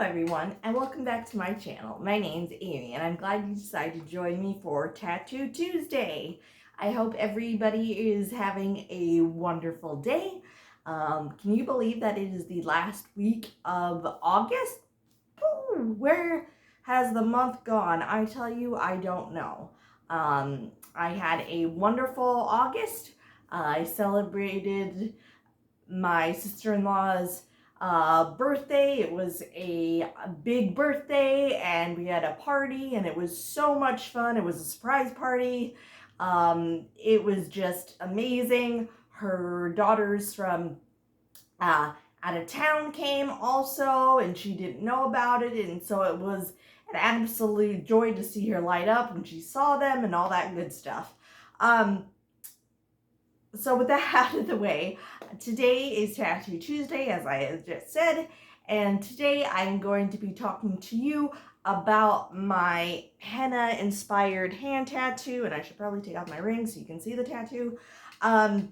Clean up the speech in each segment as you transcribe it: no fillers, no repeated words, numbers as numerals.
everyone, and welcome back to my channel. My name's Amy, and I'm glad you decided to join me for Tattoo Tuesday. I hope everybody is having a wonderful day. Can you believe that it is the last week of August? Ooh, where has the month gone? I tell you, I don't know. I had a wonderful August. I celebrated my sister-in-law's birthday. It was a big birthday, and we had a party, and it was so much fun. It was a surprise party. It was just amazing. Her daughters from out of town came also, and she didn't know about it, and so it was an absolute joy to see her light up when she saw them and all that good stuff. So with that out of the way, today is Tattoo Tuesday, as I have just said, and today I'm going to be talking to you about my henna-inspired hand tattoo, and I should probably take off my ring so you can see the tattoo. While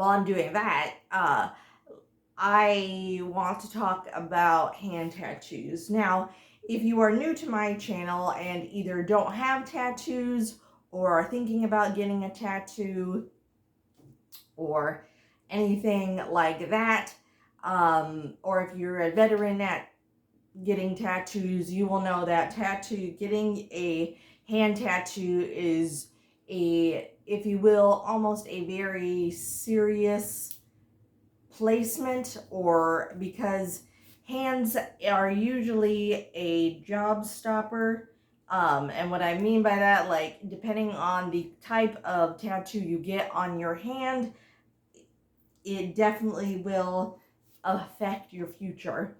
I'm doing that, I want to talk about hand tattoos. Now, if you are new to my channel and either don't have tattoos or are thinking about getting a tattoo, or anything like that, or if you're a veteran at getting tattoos, you will know that getting a hand tattoo is if you will, almost a very serious placement, or because hands are usually a job stopper. And what I mean by that, like, depending on the type of tattoo you get on your hand, it definitely will affect your future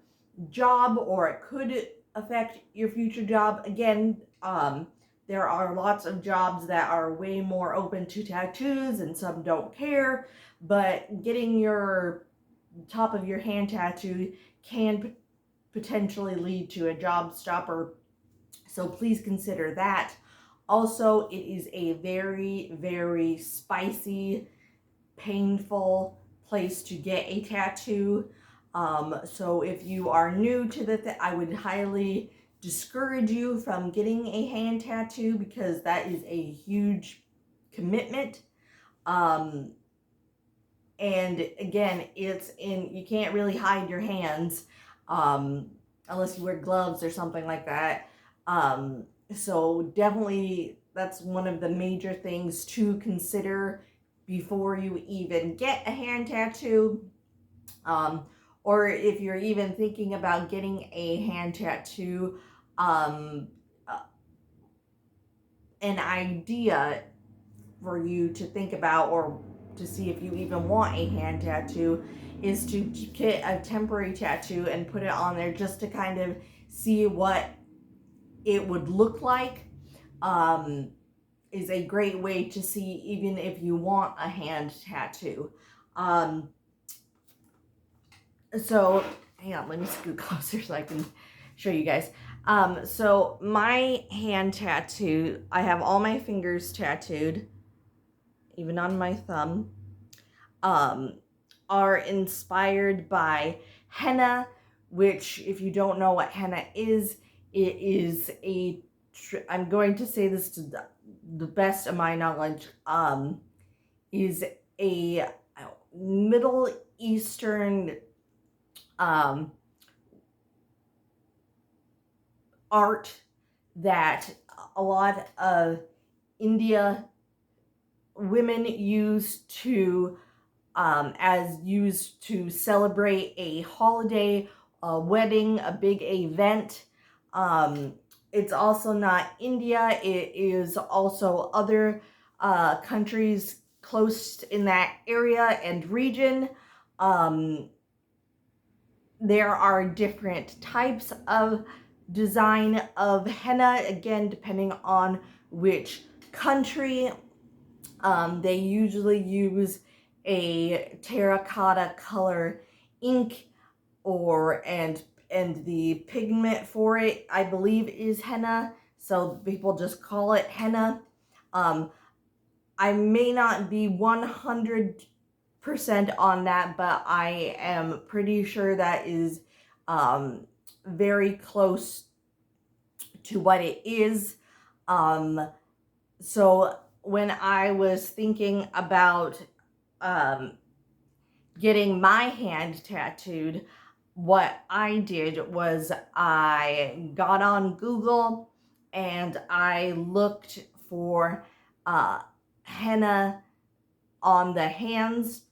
job, or it could affect your future job. Again, there are lots of jobs that are way more open to tattoos and some don't care, but getting your top of your hand tattooed can potentially lead to a job stopper, so please consider that. Also, it is a very, very spicy, painful place to get a tattoo. So if you are new to I would highly discourage you from getting a hand tattoo, because that is a huge commitment. And again, you can't really hide your hands unless you wear gloves or something like that. So definitely that's one of the major things to consider before you even get a hand tattoo. Or if you're even thinking about getting a hand tattoo, an idea for you to think about, or to see if you even want a hand tattoo, is to get a temporary tattoo and put it on there just to kind of see what it would look like. Is a great way to see even if you want a hand tattoo. So hang on, let me scoot closer so I can show you guys. So my hand tattoo, I have all my fingers tattooed, even on my thumb, are inspired by henna, which, if you don't know what henna is, it is I'm going to say this to the best of my knowledge, is a Middle Eastern art that a lot of India women used to celebrate a holiday, a wedding, a big event. It's also not India, it is also other countries close in that area and region. There are different types of design of henna, again, depending on which country. They usually use a terracotta color ink, and the pigment for it, I believe, is henna, so people just call it henna. I may not be 100% on that, but I am pretty sure that is very close to what it is. So when I was thinking about getting my hand tattooed, what I did was I got on Google and I looked for henna on the hands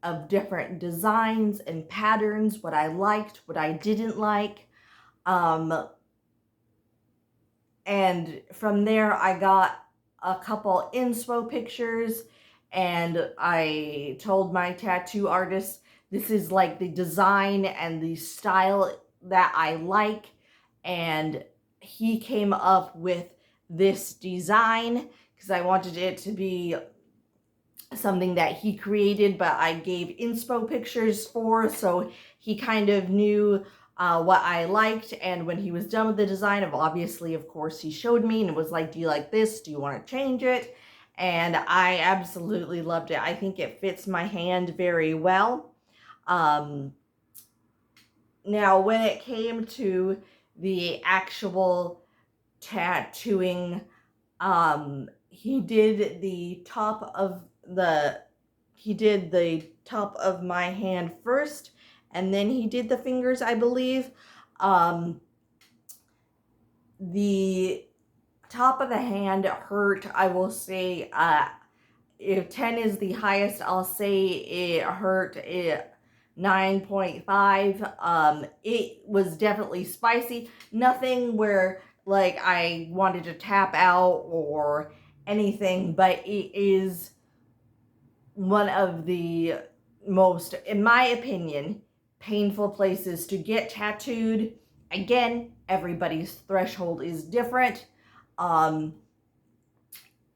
of different designs and patterns, what I liked, what I didn't like. And from there, I got a couple inspo pictures, and I told my tattoo artist, this is like the design and the style that I like. And he came up with this design because I wanted it to be something that he created, but I gave inspo pictures for, so he kind of knew what I liked. And when he was done with the design, of course, he showed me and it was like, do you like this? Do you want to change it? And I absolutely loved it. I think it fits my hand very well. Now, when it came to the actual tattooing, he did the top of my hand first, and then he did the fingers, I believe. The top of the hand hurt, I will say. If 10 is the highest, I'll say it hurt 9.5. It was definitely spicy. Nothing where like I wanted to tap out or anything, but it is one of the most, in my opinion, painful places to get tattooed. Again, everybody's threshold is different. The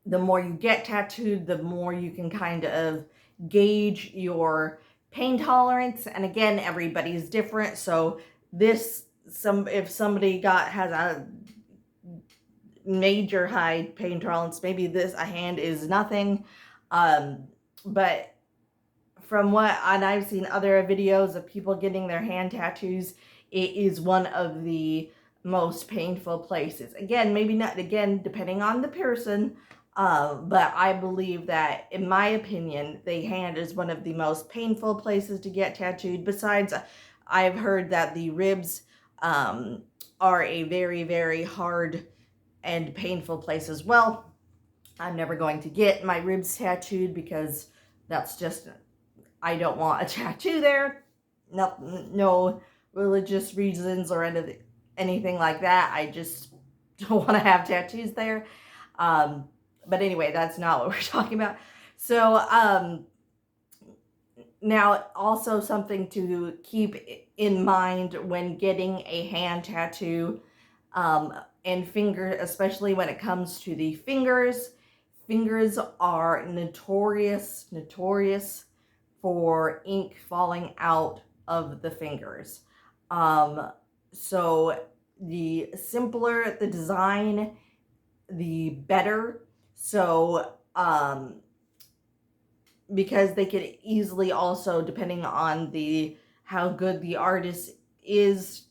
more you get tattooed, the more you can kind of gauge your pain tolerance. And again, everybody's different. So if somebody has a major high pain tolerance, maybe a hand is nothing. But from and I've seen other videos of people getting their hand tattoos, it is one of the most painful places. Again, maybe not, depending on the person, but I believe that, in my opinion, the hand is one of the most painful places to get tattooed. Besides, I've heard that the ribs are a very, very hard and painful place as well. I'm never going to get my ribs tattooed because that's just, I don't want a tattoo there. No religious reasons or anything like that. I just don't want to have tattoos there. But anyway, that's not what we're talking about. So now also something to keep in mind when getting a hand tattoo, and finger, especially when it comes to the fingers. Fingers are notorious for ink falling out of the fingers. So the simpler the design, the better. So because they could easily also, depending on how good the artist is,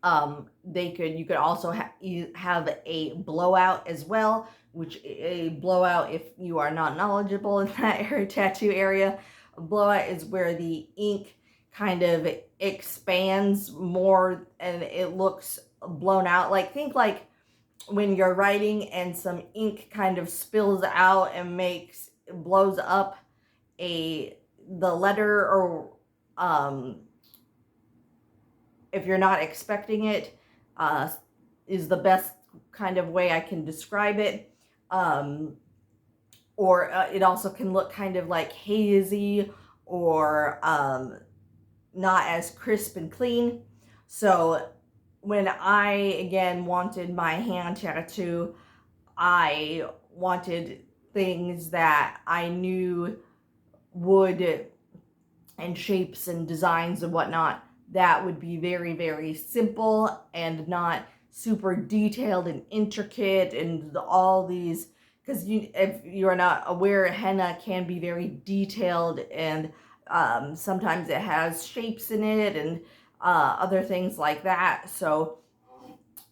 you could also have a blowout as well, which a blowout, if you are not knowledgeable in that tattoo area, a blowout is where the ink kind of expands more and it looks blown out. Think like when you're writing and some ink kind of spills out and blows up the letter, or if you're not expecting it, is the best kind of way I can describe it. Or it also can look kind of like hazy, or not as crisp and clean. So when I, again, wanted my hand tattoo, I wanted things that I knew would, and shapes and designs and whatnot, that would be very, very simple and not super detailed and intricate and all these, because if you're not aware, henna can be very detailed, and sometimes it has shapes in it, and other things like that. So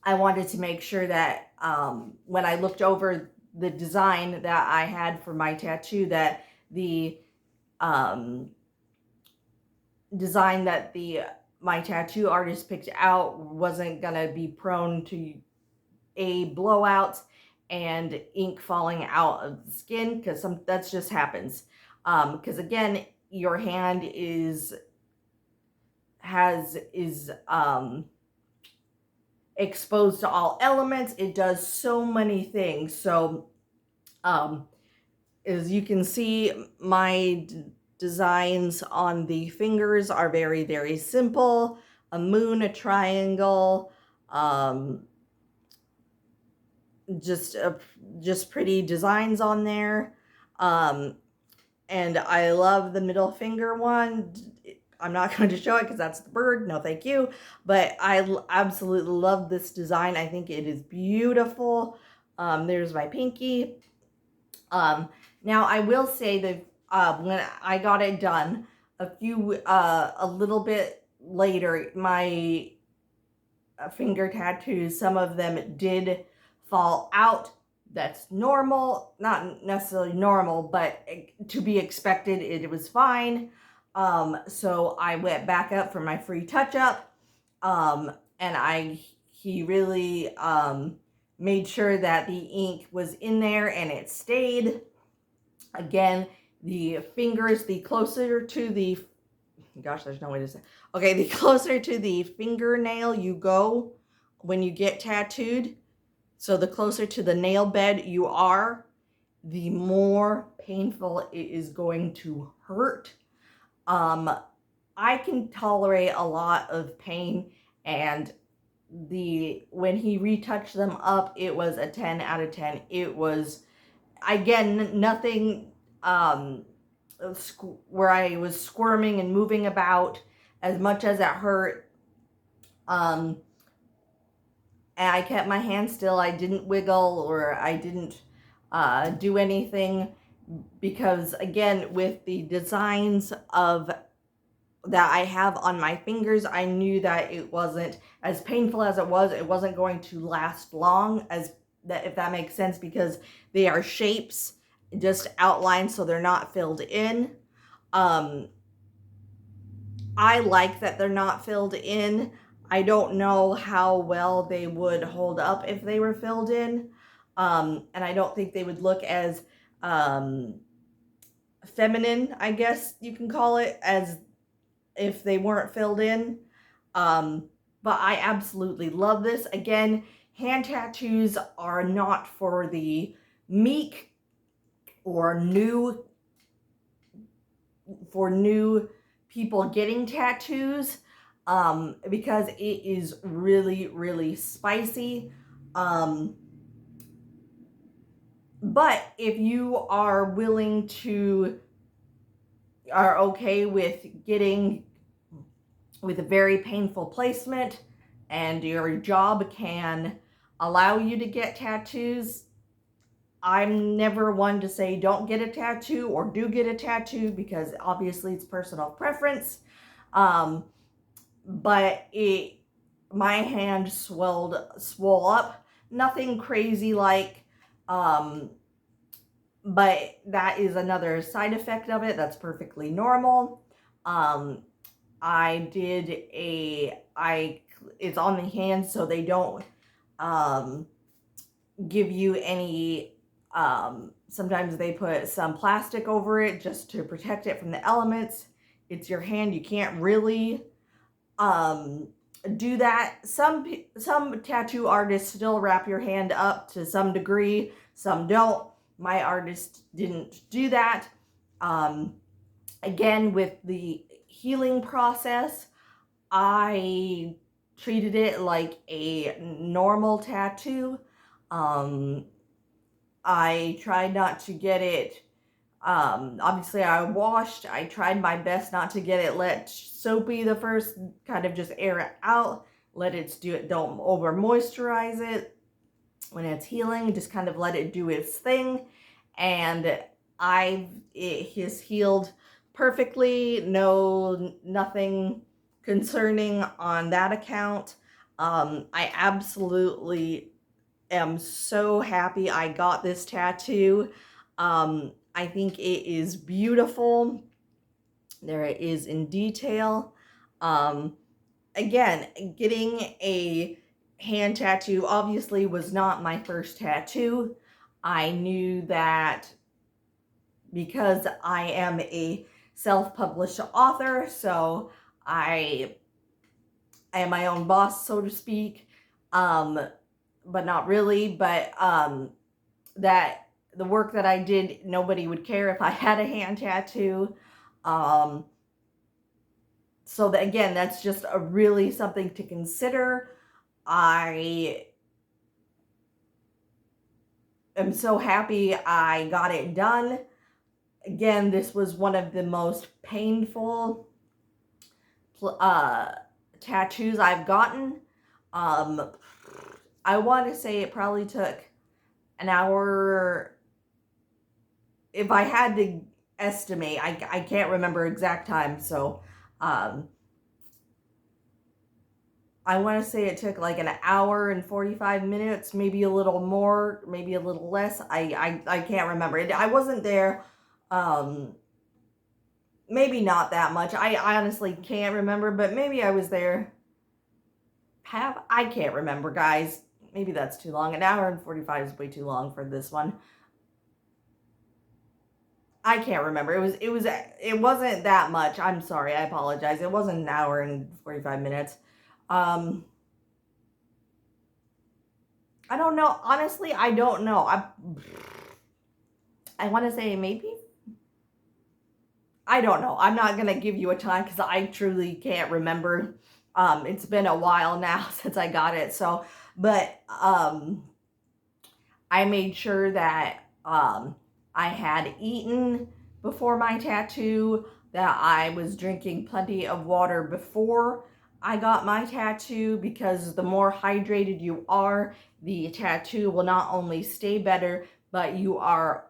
I wanted to make sure that when I looked over the design that I had for my tattoo, that the design that my tattoo artist picked out wasn't gonna be prone to blowouts and ink falling out of the skin, because that just happens. Because again, your hand is exposed to all elements. It does so many things. So as you can see, my designs on the fingers are very, very simple. A moon, a triangle, just pretty designs on there. And I love the middle finger one. I'm not going to show it because that's the bird. No, thank you. But I absolutely love this design. I think it is beautiful. There's my pinky. Now I will say that when I got it done, a little bit later, my finger tattoos, some of them did fall out. That's normal, not necessarily normal, but to be expected. It was fine. So I went back up for my free touch-up, and he really made sure that the ink was in there and it stayed. Again, the fingers, the closer to the, gosh, there's no way to say, okay, the closer to the fingernail you go when you get tattooed, so the closer to the nail bed you are, the more painful it is going to hurt. I can tolerate a lot of pain, and when he retouched them up, it was a 10 out of 10. It was, again, nothing where I was squirming and moving about as much as it hurt. And I kept my hand still. I didn't wiggle, or I didn't do anything, because again, with the designs that I have on my fingers, I knew that it wasn't, as painful as it wasn't going to last long, if that makes sense, because they are shapes, just outlined, so they're not filled in. I like that they're not filled in. I don't know how well they would hold up if they were filled in. And I don't think they would look as feminine, I guess you can call it, as if they weren't filled in. But I absolutely love this. Again, hand tattoos are not for the meek or new people getting tattoos, because it is really, really spicy. But if you are okay with getting with a very painful placement, and your job can allow you to get tattoos, I'm never one to say don't get a tattoo or do get a tattoo, because obviously it's personal preference. But my hand swole up, nothing crazy like, but that is another side effect of it. That's perfectly normal. It's on the hands, so they don't give you any, sometimes they put some plastic over it just to protect it from the elements. It's your hand. You can't really do that. Some tattoo artists still wrap your hand up to some degree. Some don't. My artist didn't do that. Again, with the healing process, I treated it like a normal tattoo. I tried not to get it, obviously I tried my best not to get it soapy the first, kind of just air it out, don't over moisturize it when it's healing, just kind of let it do its thing. And it has healed perfectly. Nothing concerning on that account. I absolutely am so happy I got this tattoo. I think it is beautiful. There it is in detail. Again, getting a hand tattoo obviously was not my first tattoo. I knew that because I am a self-published author, so I am my own boss, so to speak. But not really. But that the work that I did, nobody would care if I had a hand tattoo. So that, again, that's just a really something to consider. I am so happy I got it done. Again, this was one of the most painful tattoos I've gotten. I want to say it probably took an hour. If I had to estimate, I can't remember exact time, so I want to say it took like an hour and 45 minutes, maybe a little more, maybe a little less. I can't remember. I wasn't there. Maybe not that much. I honestly can't remember, but maybe I was there. I can't remember, guys. Maybe that's too long. An hour and 45 is way too long for this one. I can't remember. It wasn't that much. I'm sorry. I apologize. It wasn't an hour and 45 minutes. I don't know. Honestly, I don't know. I want to say maybe. I don't know. I'm not going to give you a time because I truly can't remember. It's been a while now since I got it. So, but I made sure that I had eaten before my tattoo, that I was drinking plenty of water before I got my tattoo, because the more hydrated you are, the tattoo will not only stay better, but you are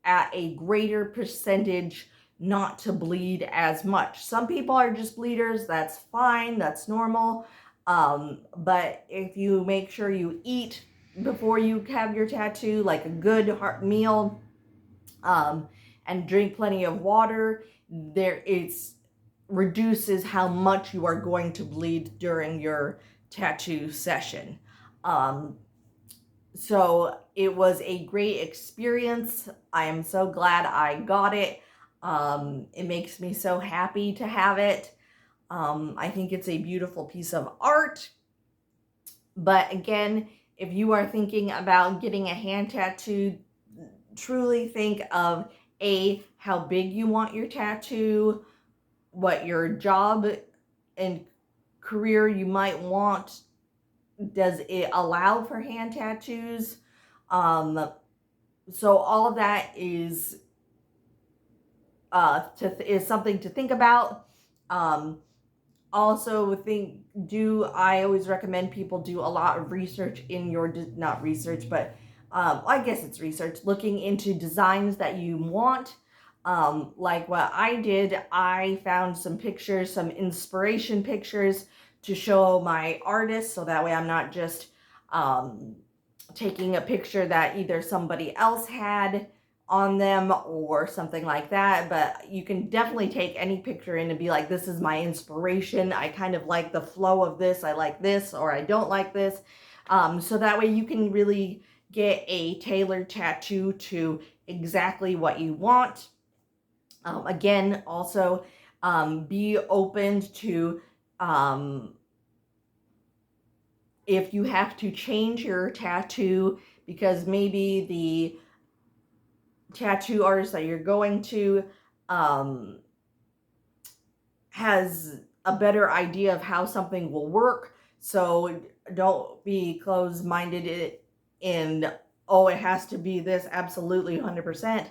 at a greater percentage not to bleed as much. Some people are just bleeders. That's fine. That's normal. But if you make sure you eat before you have your tattoo, like a good meal, and drink plenty of water, it reduces how much you are going to bleed during your tattoo session. So it was a great experience. I am so glad I got it. It makes me so happy to have it. I think it's a beautiful piece of art. But again, if you are thinking about getting a hand tattoo, truly think of how big you want your tattoo, what your job and career you might want. Does it allow for hand tattoos? So all of that is something to think about. Also I always recommend people do a lot of research in your, not research, but I guess it's research, looking into designs that you want. Like what I did, I found some pictures, some inspiration pictures to show my artist, so that way I'm not just taking a picture that either somebody else had on them or something like that. But you can definitely take any picture in and be like, this is my inspiration. I kind of like the flow of this. I like this, or I don't like this. So that way you can really get a tailored tattoo to exactly what you want. Again, also be open to if you have to change your tattoo, because maybe the tattoo artist that you're going to has a better idea of how something will work. So don't be closed-minded in, oh, it has to be this absolutely 100%.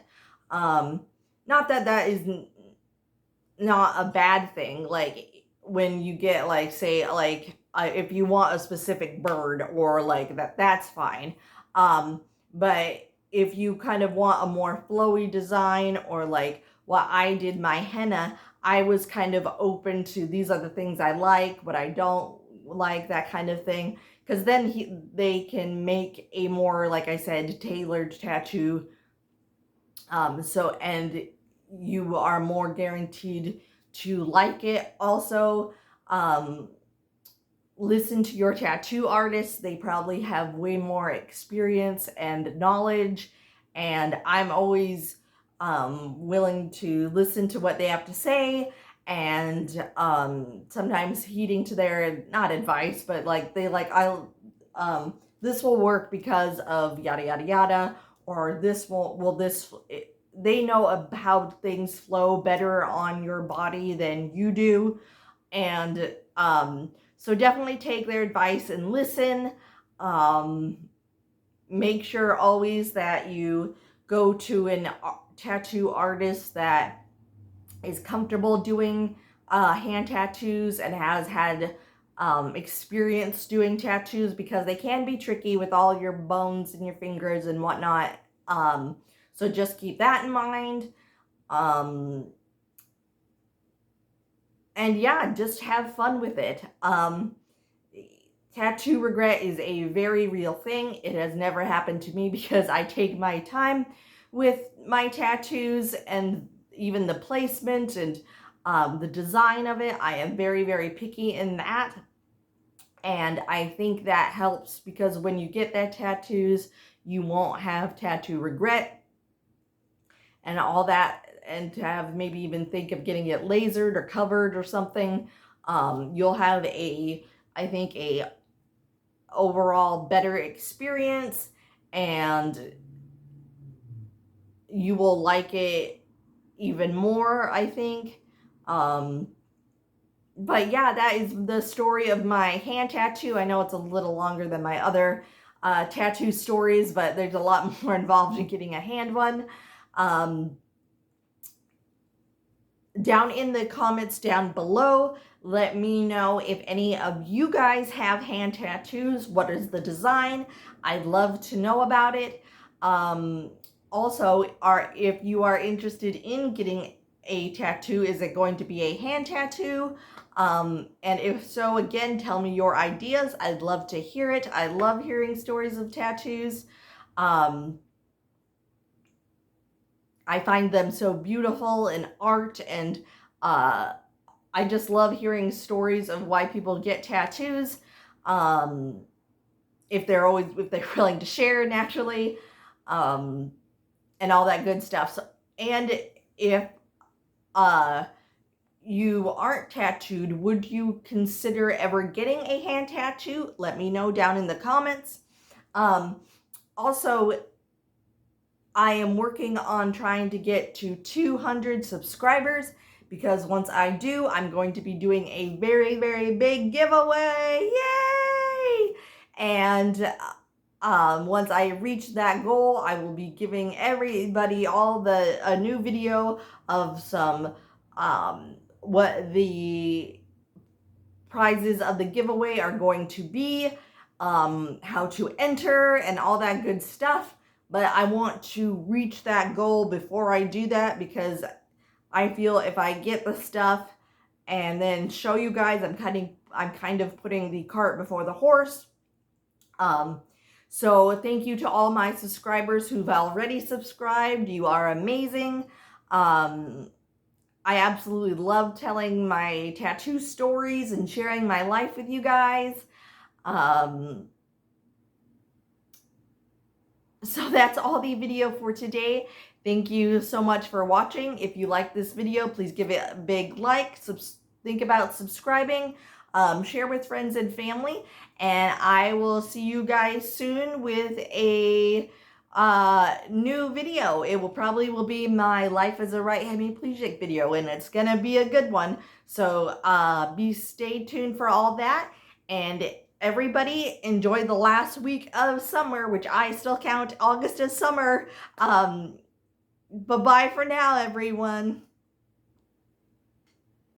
Not that that is not a bad thing. Like when you get, like, say, like if you want a specific bird or like that, that's fine. But if you kind of want a more flowy design, or like what I did my henna, I was kind of open to these are the things I like, what I don't like, that kind of thing. Because then they can make a more, like I said, tailored tattoo. And you are more guaranteed to like it. Also, listen to your tattoo artists. They probably have way more experience and knowledge. And I'm always willing to listen to what they have to say, and sometimes heeding to their, not advice, but like this will work because of yada yada yada, or they know how things flow better on your body than you do. And so definitely take their advice and listen. Make sure always that you go to a tattoo artist that is comfortable doing hand tattoos and has had experience doing tattoos, because they can be tricky with all your bones and your fingers and whatnot. So just keep that in mind. And yeah, just have fun with it. Tattoo regret is a very real thing. It has never happened to me because I take my time with my tattoos, and even the placement and the design of it. I am very, very picky in that. And I think that helps, because when you get that tattoos, you won't have tattoo regret and all that. And to have maybe even think of getting it lasered or covered or something, you'll have I think a overall better experience, and you will like it even more, I think. But yeah, that is the story of my hand tattoo. I know it's a little longer than my other tattoo stories, but there's a lot more involved in getting a hand one. Down in the comments down below, let me know if any of you guys have hand tattoos. What is the design? I'd love to know about it. Also, if you are interested in getting a tattoo, is it going to be a hand tattoo? And if so, again, tell me your ideas. I'd love to hear it. I love hearing stories of tattoos. I find them so beautiful in art, and I just love hearing stories of why people get tattoos. If they're willing to share naturally, and all that good stuff. So, and if you aren't tattooed, would you consider ever getting a hand tattoo? Let me know down in the comments. Also, I am working on trying to get to 200 subscribers, because once I do, I'm going to be doing a very, very big giveaway. Yay! And once I reach that goal, I will be giving everybody a new video of some what the prizes of the giveaway are going to be, how to enter, and all that good stuff. But I want to reach that goal before I do that, because I feel if I get the stuff and then show you guys, I'm kind of putting the cart before the horse. So thank you to all my subscribers who've already subscribed. You are amazing. I absolutely love telling my tattoo stories and sharing my life with you guys. So that's all the video for today. Thank you so much for watching. If you like this video, please give it a big like. Think about subscribing. Share with friends and family. And I will see you guys soon with a new video. It will be my life as a right hemiplegic video, and it's gonna be a good one. So stay tuned for all that. And everybody enjoy the last week of summer, which I still count August as summer. Bye-bye for now, everyone.